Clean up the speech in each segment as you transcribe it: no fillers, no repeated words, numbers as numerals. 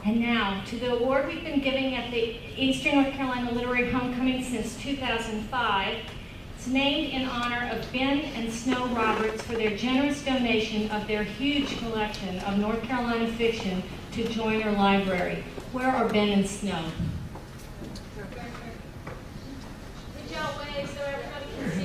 And now, to the award we've been giving at the Eastern North Carolina Literary Homecoming since 2005. It's named in honor of Ben and Snow Roberts for their generous donation of their huge collection of North Carolina fiction to Joyner Library. Where are Ben and Snow? Would y'all wave so everybody can see?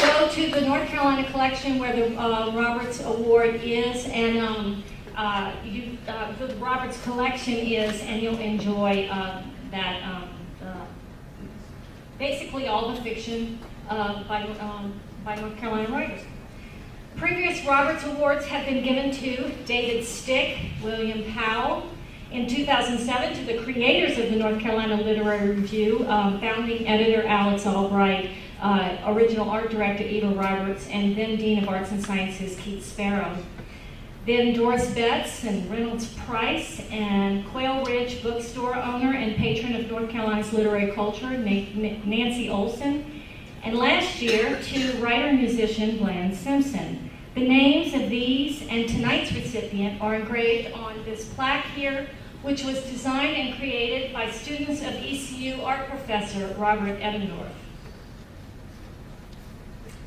Go to the North Carolina collection where the Roberts Award is, and the Roberts collection is, and you'll enjoy that. Basically, all the fiction by North Carolina writers. Previous Roberts Awards have been given to David Stick, William Powell. In 2007, to the creators of the North Carolina Literary Review, founding editor Alex Albright, original art director Eva Roberts, and then Dean of Arts and Sciences Keith Sparrow. Then Doris Betts and Reynolds Price, and Quail Ridge bookstore owner and patron of North Carolina's literary culture, Nancy Olson. And last year, to writer-musician Glenn Simpson. The names of these and tonight's recipient are engraved on this plaque here, which was designed and created by students of ECU art professor Robert Edendorf.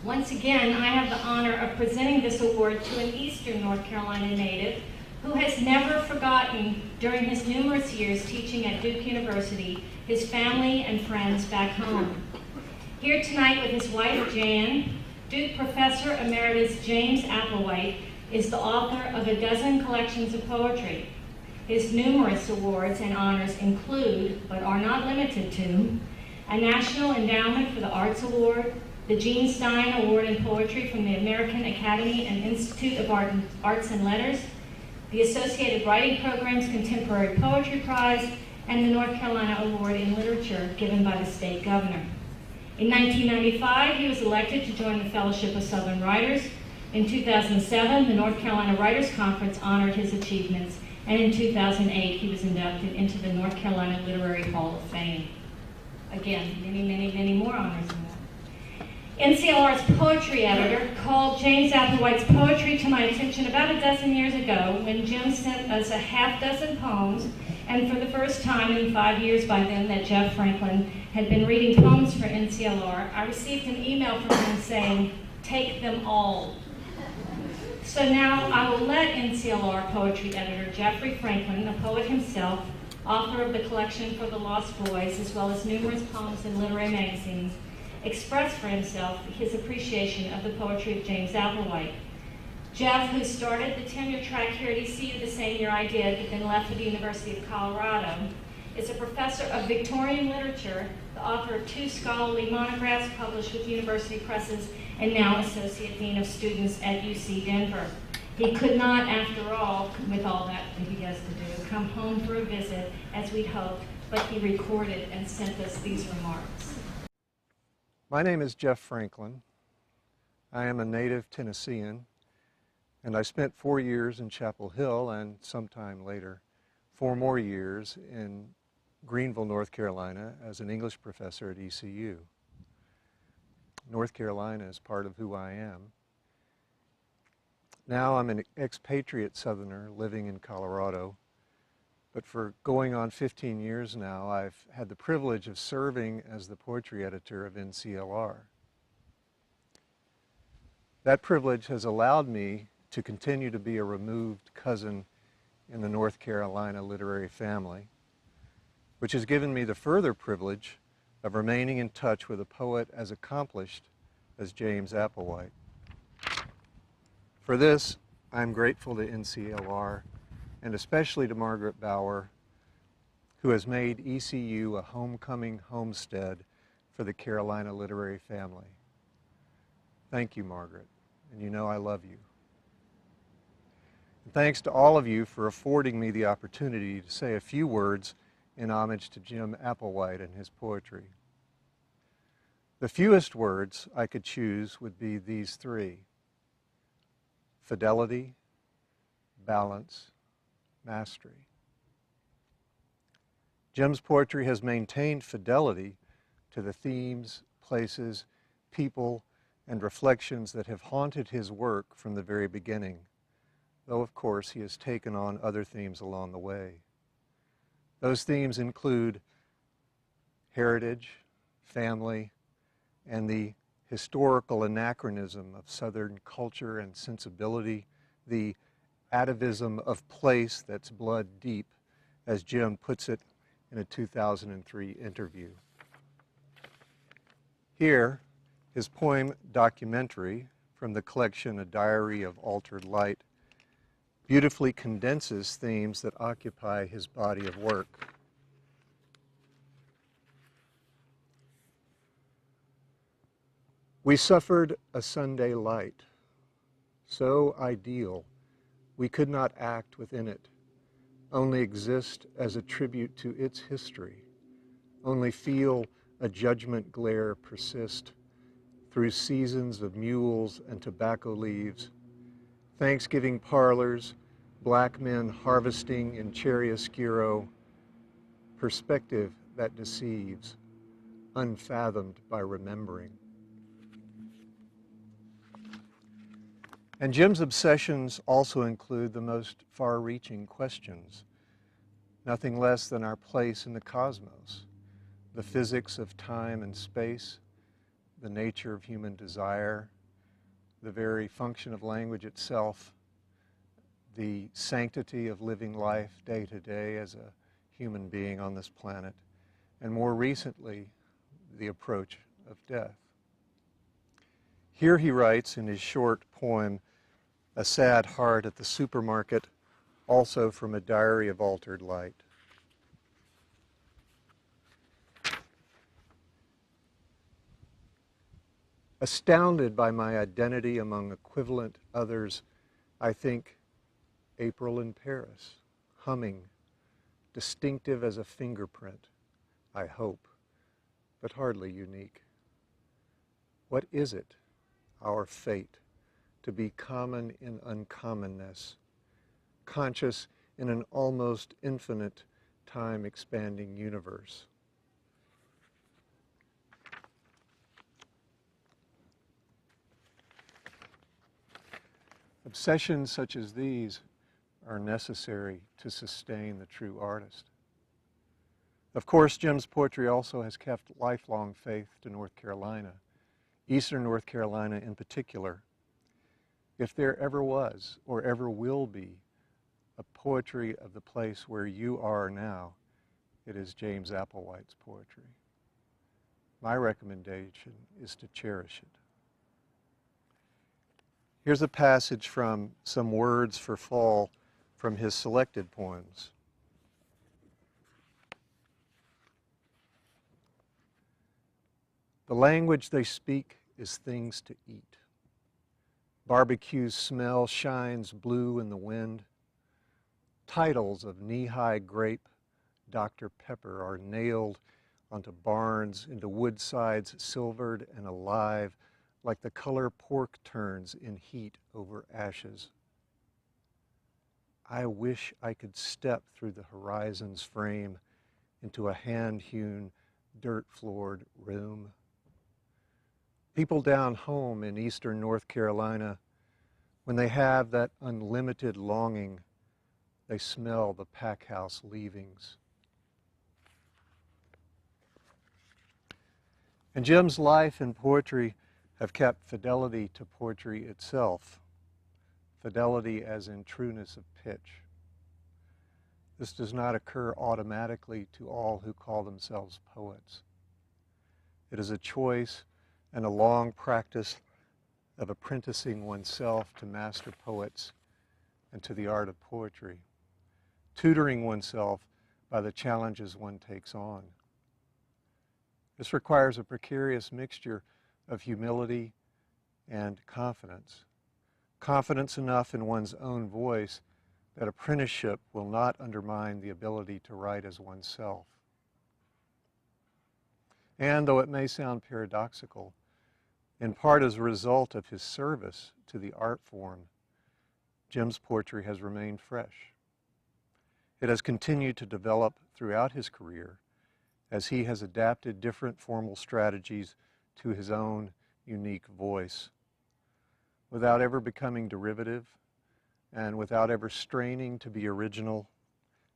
Once again, I have the honor of presenting this award to an Eastern North Carolina native who has never forgotten, during his numerous years teaching at Duke University, his family and friends back home. Here tonight with his wife, Jan, Duke Professor Emeritus James Applewhite is the author of a dozen collections of poetry. His numerous awards and honors include, but are not limited to, a National Endowment for the Arts Award, the Gene Stein Award in Poetry from the American Academy and Institute of Arts and Letters, the Associated Writing Program's Contemporary Poetry Prize, and the North Carolina Award in Literature given by the state governor. In 1995, he was elected to join the Fellowship of Southern Writers. In 2007, the North Carolina Writers Conference honored his achievements, and in 2008, he was inducted into the North Carolina Literary Hall of Fame. Again, many, many, many more honors than that. NCLR's poetry editor called James Applewhite's poetry to my attention about a dozen years ago when Jim sent us a half dozen poems, and for the first time in 5 years by then that Jeff Franklin had been reading poems for NCLR, I received an email from him saying, "Take them all." So now I will let NCLR poetry editor Jeffrey Franklin, a poet himself, author of the collection For the Lost Boys, as well as numerous poems in literary magazines, express for himself his appreciation of the poetry of James Applewhite. Jeff, who started the tenure track here at ECU the same year I did, but then left for the University of Colorado, is a professor of Victorian literature, the author of 2 scholarly monographs published with university presses, and now Associate Dean of Students at UC Denver. He could not, after all, with all that he has to do, come home for a visit as we'd hoped, but he recorded and sent us these remarks. My name is Jeff Franklin. I am a native Tennessean, and I spent 4 years in Chapel Hill and sometime later 4 more years in Greenville, North Carolina as an English professor at ECU. North Carolina is part of who I am. Now I'm an expatriate Southerner living in Colorado, but for going on 15 years now, I've had the privilege of serving as the poetry editor of NCLR. That privilege has allowed me to continue to be a removed cousin in the North Carolina literary family, which has given me the further privilege of remaining in touch with a poet as accomplished as James Applewhite. For this, I'm grateful to NCLR and especially to Margaret Bauer, who has made ECU a homecoming homestead for the Carolina literary family. Thank you, Margaret, and you know I love you. And thanks to all of you for affording me the opportunity to say a few words in homage to Jim Applewhite and his poetry. The fewest words I could choose would be these 3: fidelity, balance, mastery. Jim's poetry has maintained fidelity to the themes, places, people, and reflections that have haunted his work from the very beginning, though of course he has taken on other themes along the way. Those themes include heritage, family, and the historical anachronism of Southern culture and sensibility, the atavism of place that's blood deep, as Jim puts it in a 2003 interview. Here, his poem Documentary, from the collection A Diary of Altered Light, beautifully condenses themes that occupy his body of work. We suffered a Sunday light, so ideal we could not act within it, only exist as a tribute to its history, only feel a judgment glare persist through seasons of mules and tobacco leaves, Thanksgiving parlors, black men harvesting in chiaroscuro, perspective that deceives, unfathomed by remembering. And Jim's obsessions also include the most far-reaching questions, nothing less than our place in the cosmos, the physics of time and space, the nature of human desire, the very function of language itself, the sanctity of living life day to day as a human being on this planet, and more recently, the approach of death. Here he writes in his short poem, A Sad Heart at the Supermarket, also from A Diary of Altered Light. Astounded by my identity among equivalent others, I think April in Paris, humming, distinctive as a fingerprint, I hope, but hardly unique. What is it, our fate, to be common in uncommonness, conscious in an almost infinite time-expanding universe? Obsessions such as these are necessary to sustain the true artist. Of course, Jim's poetry also has kept lifelong faith to North Carolina, Eastern North Carolina in particular. If there ever was or ever will be a poetry of the place where you are now, it is James Applewhite's poetry. My recommendation is to cherish it. Here's a passage from Some Words for Fall from his selected poems. The language they speak is things to eat. Barbecue's smell shines blue in the wind. Titles of knee-high grape, Dr. Pepper are nailed onto barns, into woodsides silvered and alive, like the color pork turns in heat over ashes. I wish I could step through the horizon's frame into a hand-hewn, dirt-floored room. People down home in eastern North Carolina, when they have that unlimited longing, they smell the pack house leavings. And Jim's life and poetry have kept fidelity to poetry itself, fidelity as in trueness of pitch. This does not occur automatically to all who call themselves poets. It is a choice and a long practice of apprenticing oneself to master poets and to the art of poetry, tutoring oneself by the challenges one takes on. This requires a precarious mixture of humility and confidence. Confidence enough in one's own voice that apprenticeship will not undermine the ability to write as oneself. And though it may sound paradoxical, in part as a result of his service to the art form, Jim's poetry has remained fresh. It has continued to develop throughout his career as he has adapted different formal strategies to his own unique voice. Without ever becoming derivative and without ever straining to be original,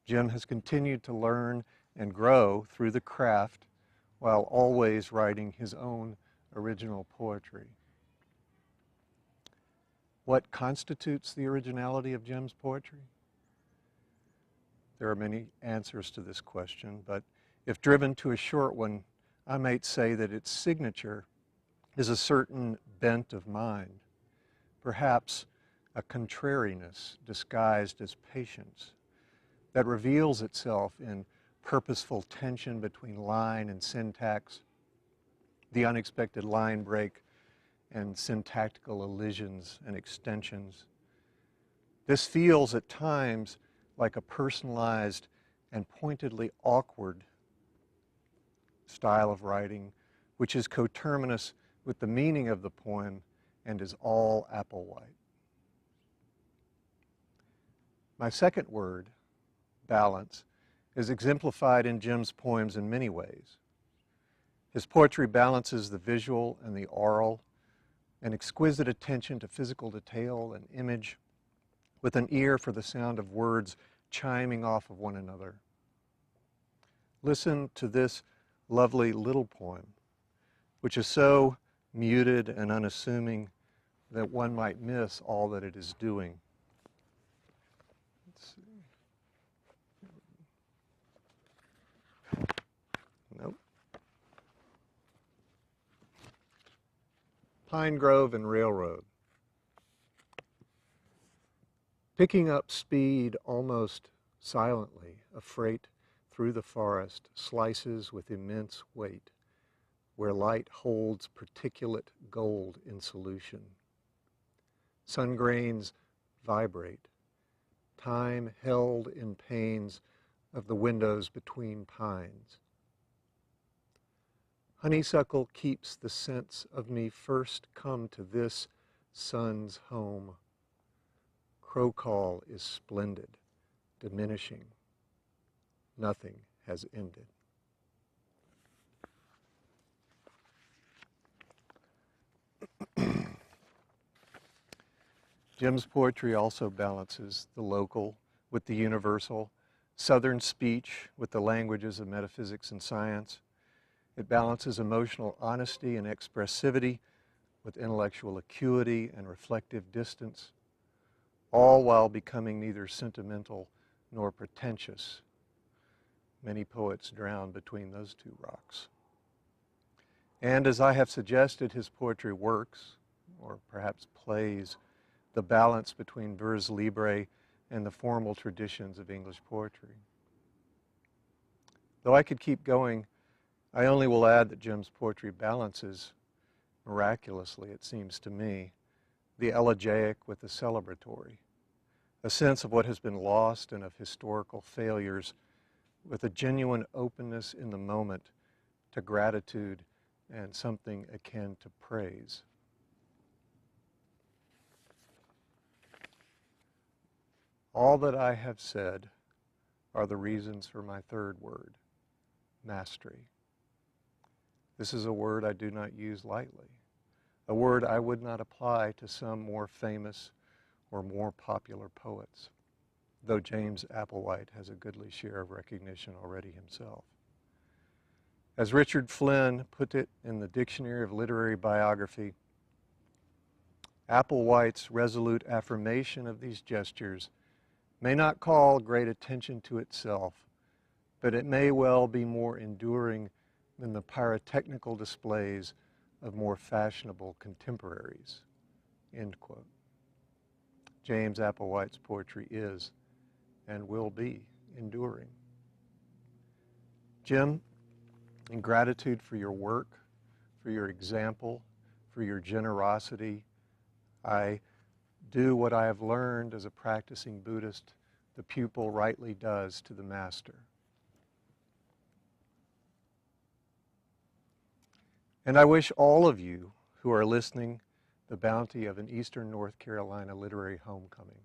Jim has continued to learn and grow through the craft while always writing his own original poetry. What constitutes the originality of Jim's poetry? There are many answers to this question, but if driven to a short one, I might say that its signature is a certain bent of mind, perhaps a contrariness disguised as patience, that reveals itself in purposeful tension between line and syntax, the unexpected line break, and syntactical elisions and extensions. This feels at times like a personalized and pointedly awkward style of writing, which is coterminous with the meaning of the poem and is all Applewhite. My second word, balance, is exemplified in Jim's poems in many ways. His poetry balances the visual and the oral, an exquisite attention to physical detail and image, with an ear for the sound of words chiming off of one another. Listen to this lovely little poem, which is so muted and unassuming that one might miss all that it is doing. Let's see. Nope. Pine Grove and Railroad. Picking up speed almost silently, a freight through the forest slices with immense weight, where light holds particulate gold in solution. Sun grains vibrate, time held in panes of the windows between pines. Honeysuckle keeps the sense of me first come to this sun's home. Crow call is splendid, diminishing. Nothing has ended. Jim's poetry also balances the local with the universal, Southern speech with the languages of metaphysics and science. It balances emotional honesty and expressivity with intellectual acuity and reflective distance, all while becoming neither sentimental nor pretentious. Many poets drown between those two rocks. And as I have suggested, his poetry works, or perhaps plays, the balance between vers libre and the formal traditions of English poetry. Though I could keep going, I only will add that Jim's poetry balances, miraculously it seems to me, the elegiac with the celebratory, a sense of what has been lost and of historical failures, with a genuine openness in the moment to gratitude and something akin to praise. All that I have said are the reasons for my third word, mastery. This is a word I do not use lightly, a word I would not apply to some more famous or more popular poets, though James Applewhite has a goodly share of recognition already himself. As Richard Flynn put it in the Dictionary of Literary Biography, Applewhite's resolute affirmation of these gestures may not call great attention to itself, but it may well be more enduring than the pyrotechnical displays of more fashionable contemporaries, end quote. James Applewhite's poetry is and will be enduring. Jim, in gratitude for your work, for your example, for your generosity, I do what I have learned as a practicing Buddhist the pupil rightly does to the master. And I wish all of you who are listening the bounty of an Eastern North Carolina literary homecoming.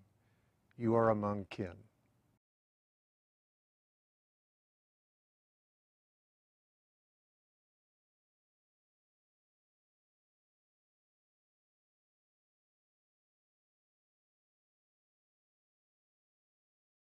You are among kin.